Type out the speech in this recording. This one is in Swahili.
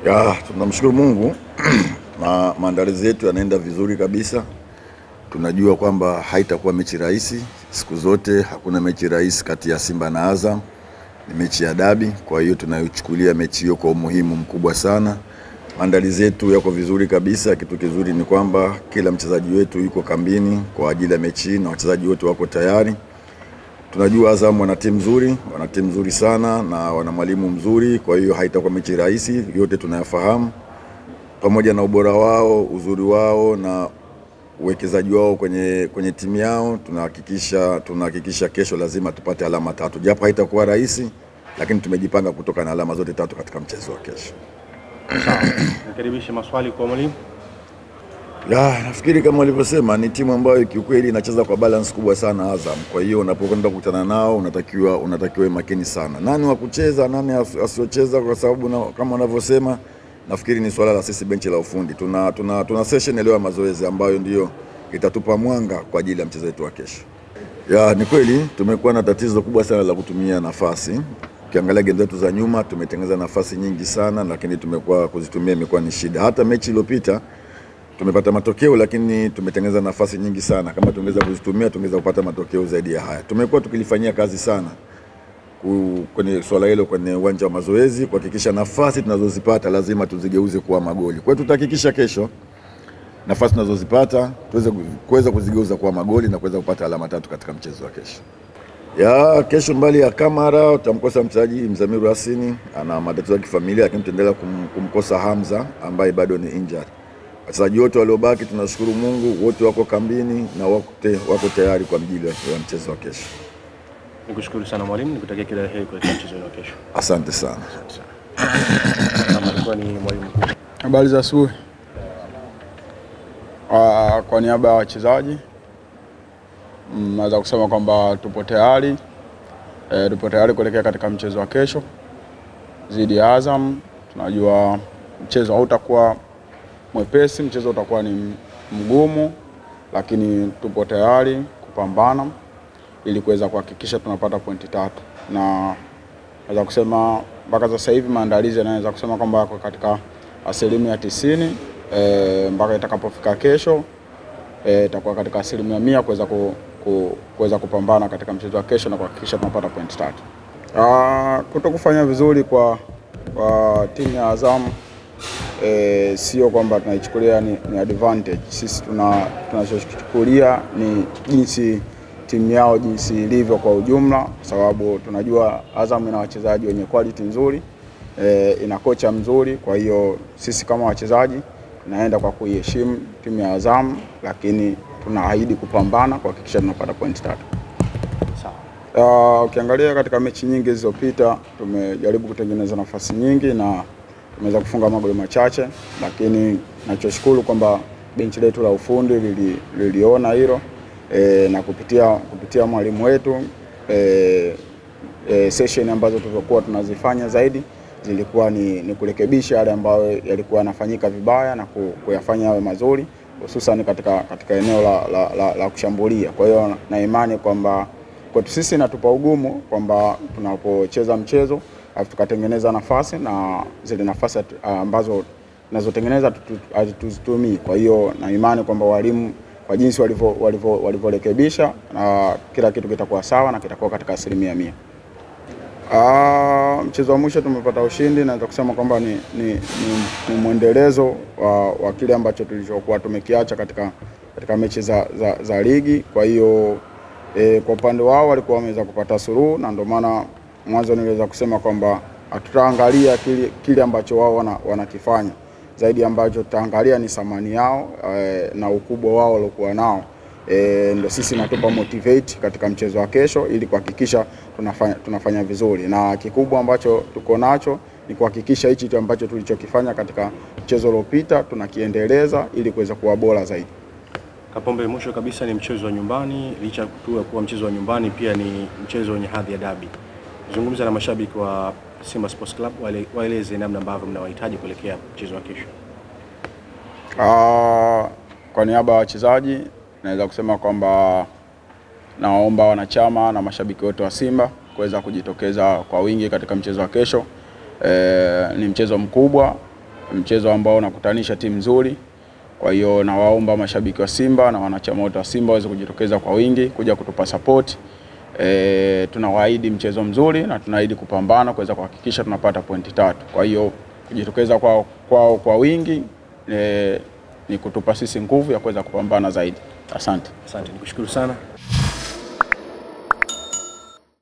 Tunamshukuru Mungu na maandalizi yetu yanaenda vizuri kabisa. Tunajua kwamba haitakuwa mechi rahisi. Siku zote hakuna mechi rahisi kati ya Simba na Azam. Ni mechi ya dabi, kwa hiyo tunayochukulia mechi hiyo kwa umuhimu mkubwa sana. Maandalizi yetu yako vizuri kabisa. Kitu kizuri ni kwamba kila mchezaji wetu yuko kambini kwa ajili ya mechi na wachezaji wote wako tayari. Tunajua Azam wana timu nzuri sana na wana mwalimu mzuri, kwa hiyo haitakuwa mechi rahisi. Yote tunayafahamu. Pamoja na ubora wao, uzuri wao na uwekezaji wao kwenye timu yao, tunahakikisha kesho lazima tupate alama 3. Japo haitakuwa rahisi, lakini tumejipanga kutoka na alama zote 3 katika mchezo wa kesho. Nikaribishe maswali kwa mwalimu. Nafikiri kama walivyosema ni timu ambayo kiukweli inacheza kwa balance kubwa sana Azam. Kwa hiyo unapokwenda kukutana nao unatakiwa makini sana. Nani wa kucheza, nani asiocheza, kwa sababu kama wanavyosema nafikiri ni swala la sisi benchi la ufundi. Tuna session leo ya mazoezi ambayo ndio itatupa mwanga kwa ajili ya mchezo wetu wa kesho. Ni kweli tumekuwa na tatizo kubwa sana la kutumia nafasi. Ukiangalia game zetu za nyuma tumetengeneza nafasi nyingi sana, lakini tumekuwa kuzitumia imekuwa ni shida. Hata mechi iliyopita tumepata matokeo, lakini tumetengeneza nafasi nyingi sana. Kama tungeweza kuzitumia tungeweza kupata matokeo zaidi ya haya. Tumekuwa tukilifanyia kazi sana kwenye swala hilo kwenye uwanja wa mazoezi, kuhakikisha nafasi tunazozipata lazima tuzigeuze kuwa magoli. Kwa hiyo tutahakikisha kesho nafasi tunazozipata tuweze kuzigeuza kuwa magoli na kuweza kupata alama 3 katika mchezo wa kesho. Kesho mbali ya Kamara utamkosa mchezaji Mzamiru Hasini, ana matatizo ya kifamilia, lakini tutaendelea kumkosa Hamza ambaye bado ni injured. Wachezaji wote waliobaki tunashukuru Mungu, wote wako kambini na wako tayari kwa ajili ya mchezo wa kesho. Nikushukuru sana mwalimu, nikutakia kila la heri kwa mchezo wa kesho. Asante sana. Kama ni mwalimu. Habari za asubuhi. Kwa niaba ya wachezaji naweza kusema kwamba tupo tayari kuelekea katika mchezo wa kesho dhidi ya Azam. Tunajua mchezo hautakuwa mwepesi, mchezo utakuwa ni mgumu, lakini tupo tayari kupambana ili kuweza kuhakikisha tunapata pointi 3. Na naweza kusema mpaka sasa hivi maandalizi yanaweza kusema kwamba yako katika asilimia 90, mpaka itakapofika kesho itakuwa katika asilimia 100 kuweza kupambana katika mchezo wa kesho na kuhakikisha tunapata pointi 3. Kutokufanya vizuri kwa timu ya Azam sio kwamba tunaichukulia ni advantage. Sisi tunachochukulia ni jinsi timu yao jinsi ilivyo kwa ujumla, kwa sababu tunajua Azam ina wachezaji wenye quality nzuri, ina kocha mzuri. Kwa hiyo sisi kama wachezaji tunaenda kwa kuiheshimu timu ya Azam, lakini tunaahidi kupambana kuhakikisha tunapata pointi 3. Sawa. Ukiangalia katika mechi nyingi zilizopita tumejaribu kutengeneza nafasi nyingi na tumeweza kufunga magoli machache, lakini nachoshukuru kwamba benchi letu la ufundi liliona hilo na kupitia mwalimu wetu session ambazo tulikuwa tunazifanya zaidi zilikuwa ni kurekebisha yale ambayo yalikuwa yanafanyika vibaya na kuyafanya yawe mazuri, hususan katika eneo la kushambulia. Kwa hiyo na imani kwamba kwetu sisi natupa ugumu kwamba tunapocheza mchezo tukatengeneza nafasi na zile nafasi ambazo tunazotengeneza tuzitumii. Kwa hiyo na imani kwamba walimu kwa jinsi walivyorekebisha na kila kitu kitakuwa sawa na kitakuwa katika asilimia 100. Mchezo wa mwisho tumepata ushindi, naweza kusema kwamba ni mwendelezo wa kile ambacho tulichokuwa tumekiacha katika mechi za ligi. Kwa hiyo kwa upande wao walikuwa wameweza kupata suluhu, na ndio maana mwanzo niliweza kusema kwamba hatutaangalia kile ambacho wao wanakifanya, zaidi ambacho tutaangalia ni thamani yao na ukubwa wao waliokuwa nao. Ndio sisi natupa motivate katika mchezo wa kesho ili kuhakikisha tunafanya vizuri, na kikubwa ambacho tuko nacho ni kuhakikisha hichi ambacho tulichokifanya katika mchezo uliopita tunakiendeleza ili kuweza kuwa bora zaidi. Kapombe, mwisho kabisa ni mchezo wa nyumbani, licha ya kuwa mchezo wa nyumbani pia ni mchezo wenye hadhi ya dabi. Zungumza na mashabiki wa Simba Sports Club, waeleze namna ambavyo mnawahitaji kuelekea mchezo wa kesho. Kwa niaba ya wachezaji naweza kusema kwamba naomba wanachama na mashabiki wote wa Simba kuweza kujitokeza kwa wingi katika mchezo wa kesho. Ni mchezo mkubwa mchezo ambao unakutanisha timu nzuri. Kwa hiyo nawaomba mashabiki wa Simba na wanachama wote wa Simba waweze kujitokeza kwa wingi kuja kutupa support. Tunawaahidi mchezo mzuri na tunaahidi kupambana kuweza kuhakikisha tunapata pointi 3. Kwa hiyo kujitokeza kwa wingi ni kutupa sisi nguvu ya kuweza kupambana zaidi. Asante. Asante, nikushukuru sana.